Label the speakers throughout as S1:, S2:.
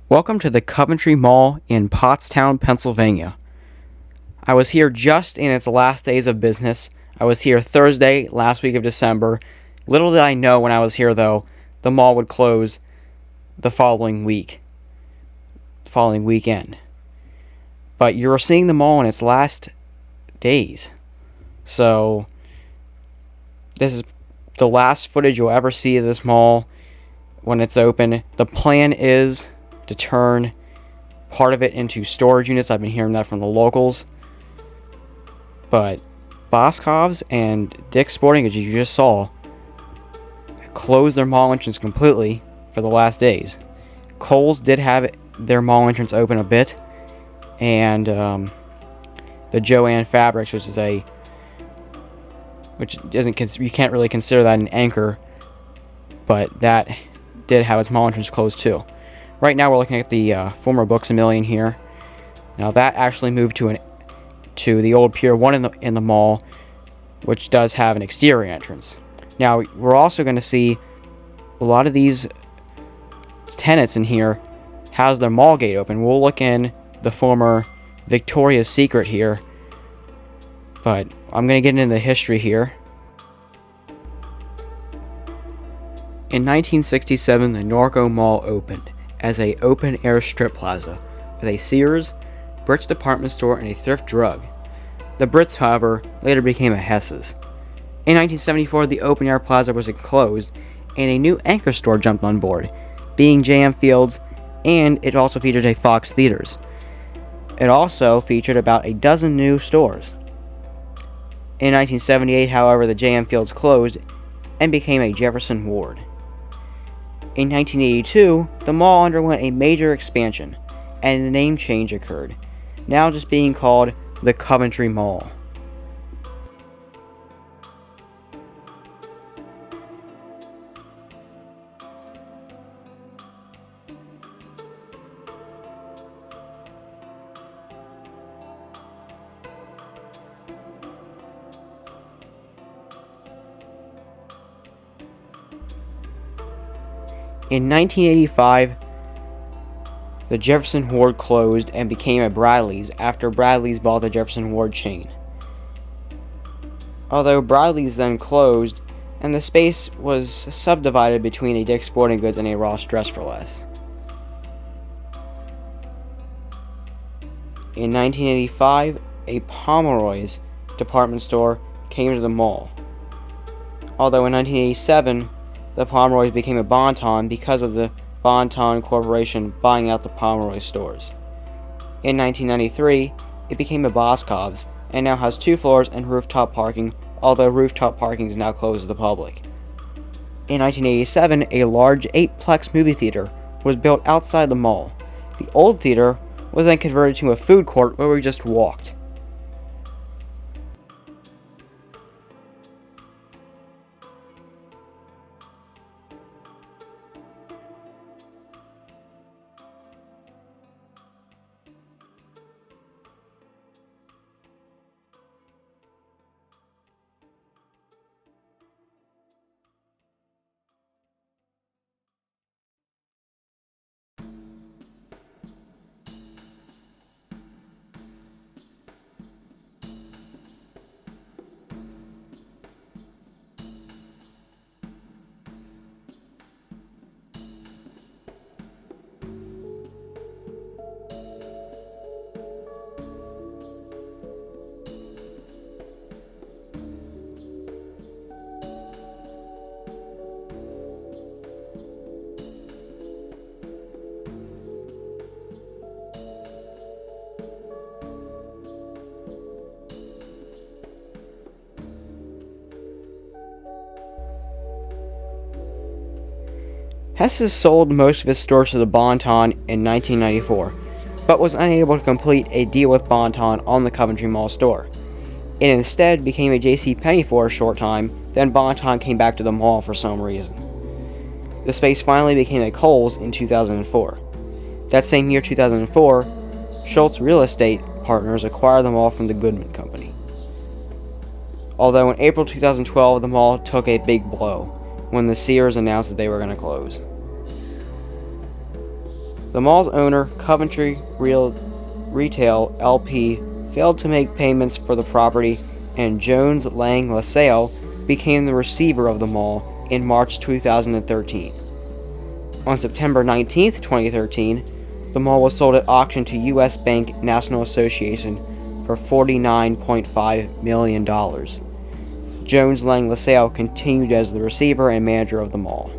S1: Welcome to the Coventry Mall in Pottstown, Pennsylvania. I was here just in its last days of business. I was here Thursday, last week of December. Little did I know when I was here, though, the mall would close the following weekend. But you're seeing the mall in its last days. So, this is the last footage you'll ever see of this mall when it's open. The plan is to turn part of it into storage units. I've been hearing that from the locals. But Boscov's and Dick's Sporting Goods, you just saw, closed their mall entrance completely for the last days. Kohl's did have their mall entrance open a bit, and the Joann Fabrics, you can't really consider that an anchor, but that did have its mall entrance closed too. Right now we're looking at the former Books A Million here. Now that actually moved to the old Pier 1 in the mall, which does have an exterior entrance. Now we're also going to see a lot of these tenants in here has their mall gate open. We'll look in the former Victoria's Secret here, but I'm going to get into the history here. In 1967, the Norco Mall opened as a open-air strip plaza with a Sears, Brits department store, and a thrift drug. The Brits, however, later became a Hess's. In 1974, the open-air plaza was enclosed, and a new anchor store jumped on board, being J.M. Field's, and it also featured a Fox Theaters. It also featured about a dozen new stores. In 1978, however, the J.M. Fields closed and became a Jefferson Ward. In 1982, the mall underwent a major expansion, and a name change occurred, now just being called the Coventry Mall. In 1985, the Jefferson Ward closed and became a Bradley's after Bradley's bought the Jefferson Ward chain. Although Bradley's then closed, and the space was subdivided between a Dick's Sporting Goods and a Ross Dress for Less. In 1985, a Pomeroy's department store came to the mall. Although in 1987, the Pomeroy's became a Bon-Ton because of the Bon-Ton Corporation buying out the Pomeroy stores. In 1993, it became a Boscov's and now has 2 floors and rooftop parking, although rooftop parking is now closed to the public. In 1987, a large 8-plex movie theater was built outside the mall. The old theater was then converted to a food court where we just walked. Hess's sold most of its stores to the Bon-Ton in 1994, but was unable to complete a deal with Bon-Ton on the Coventry Mall store. It instead became a JCPenney for a short time, then Bon-Ton came back to the mall for some reason. The space finally became a Kohl's in 2004. That same year, 2004, Schultz Real Estate Partners acquired the mall from the Goodman Company. Although in April 2012, the mall took a big blow when the Sears announced that they were going to close. The mall's owner, Coventry Retail LP, failed to make payments for the property, and Jones Lang LaSalle became the receiver of the mall in March 2013. On September 19, 2013, the mall was sold at auction to U.S. Bank National Association for $49.5 million. Jones Lang LaSalle continued as the receiver and manager of the mall.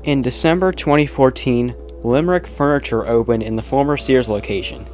S1: In December 2014, Limerick Furniture opened in the former Sears location.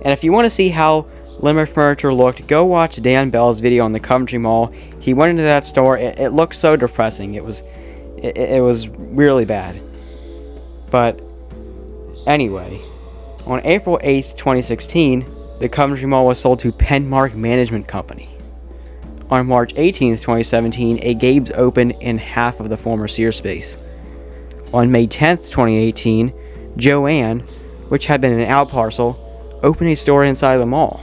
S1: And if you want to see how Limerick Furniture looked, go watch Dan Bell's video on the Coventry Mall. He went into that store. It looked so depressing. It was really bad. But anyway, on April 8th, 2016, the Coventry Mall was sold to Penmark Management Company. On March 18th, 2017, a Gabe's opened in half of the former Sears space. On May 10th, 2018, Joanne, which had been an out parcel, opened a store inside the mall.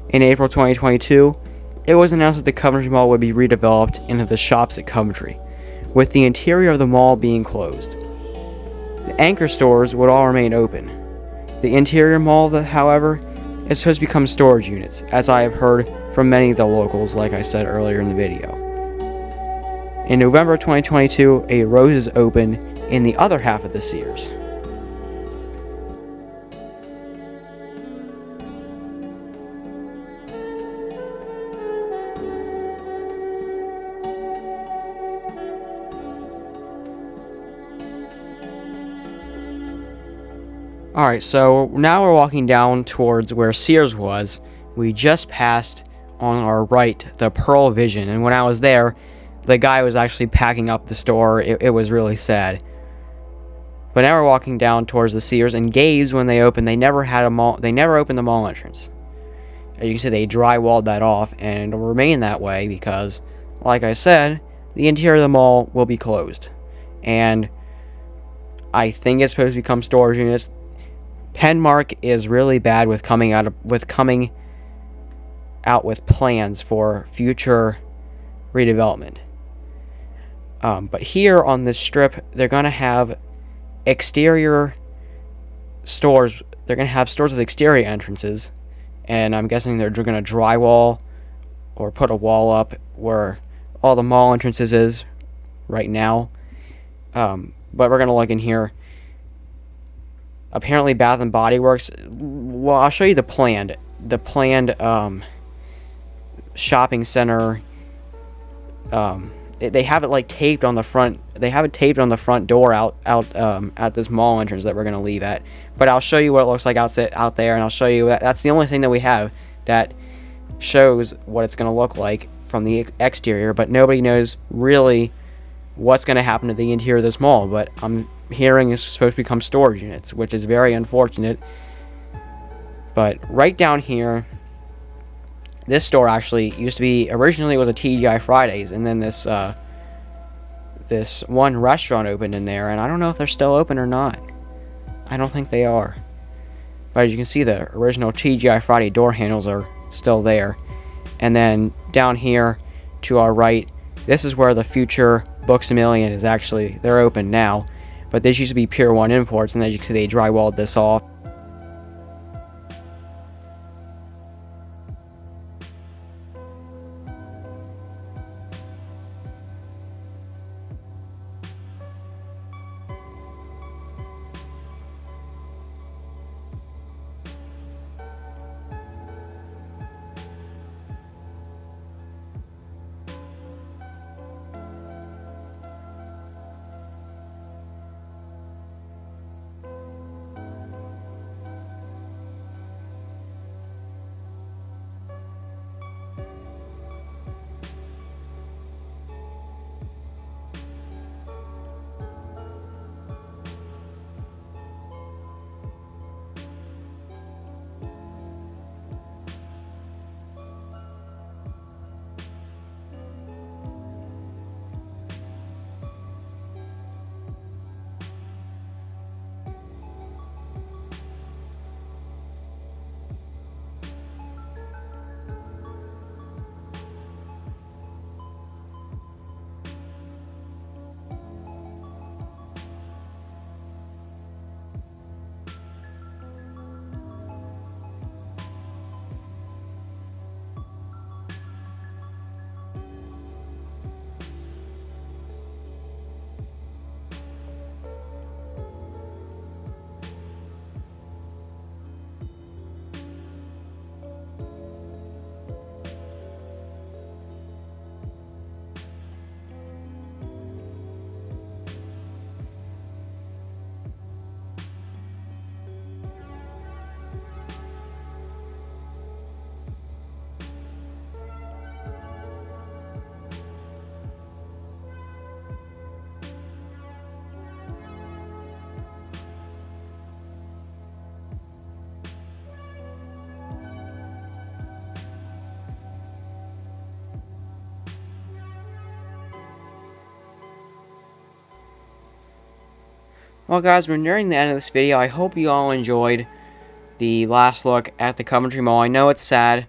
S1: In April 2022, it was announced that the Coventry Mall would be redeveloped into the Shops at Coventry, with the interior of the mall being closed. The anchor stores would all remain open. The interior mall, however, is supposed to become storage units, as I have heard from many of the locals, like I said earlier in the video. In November 2022, a Roses opened in the other half of the Sears. Alright, so now we're walking down towards where Sears was. We just passed on our right the Pearl Vision, and when I was there, the guy was actually packing up the store. It was really sad. But now we're walking down towards the Sears, and Gabe's, when they opened, they never opened the mall entrance. As you can see, they drywalled that off, and it'll remain that way because, like I said, the interior of the mall will be closed. And I think it's supposed to become storage units. Penmark is really bad with coming out with plans for future redevelopment. But here on this strip, they're going to have exterior stores. They're going to have stores with exterior entrances, and I'm guessing they're going to drywall or put a wall up where all the mall entrances is right now. But we're going to look in here. Apparently, Bath and Body Works. Well, I'll show you the planned shopping center. They have it like taped on the front. They have it taped on the front door out at this mall entrance that we're gonna leave at. But I'll show you what it looks like out there, and I'll show you that's the only thing that we have that shows what it's gonna look like from the exterior. But nobody knows really what's gonna happen to the interior of this mall. But I'm hearing it's supposed to become storage units, which is very unfortunate. But right down here, this store actually used to be, originally it was a TGI Fridays, and then this one restaurant opened in there, and I don't know if they're still open or not. I don't think they are. But as you can see, the original TGI Friday door handles are still there. And then down here to our right, this is where the future Books A Million is actually, they're open now. But this used to be Pier 1 Imports, and as you can see, they drywalled this off. Well, guys, we're nearing the end of this video. I hope you all enjoyed the last look at the Coventry Mall. I know it's sad,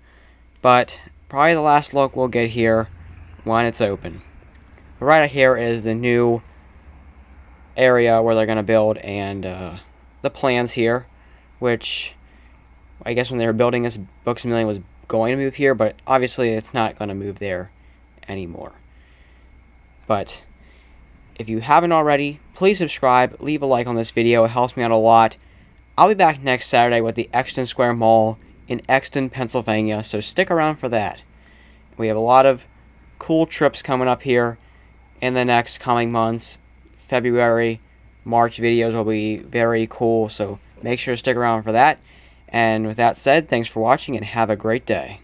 S1: but probably the last look we'll get here when it's open. But right here is the new area where they're going to build, and the plans here, which I guess when they were building this, Books A Million was going to move here, but obviously it's not going to move there anymore. But if you haven't already, please subscribe, leave a like on this video, it helps me out a lot. I'll be back next Saturday with the Exton Square Mall in Exton, Pennsylvania, so stick around for that. We have a lot of cool trips coming up here in the next coming months. February, March videos will be very cool, so make sure to stick around for that. And with that said, thanks for watching and have a great day.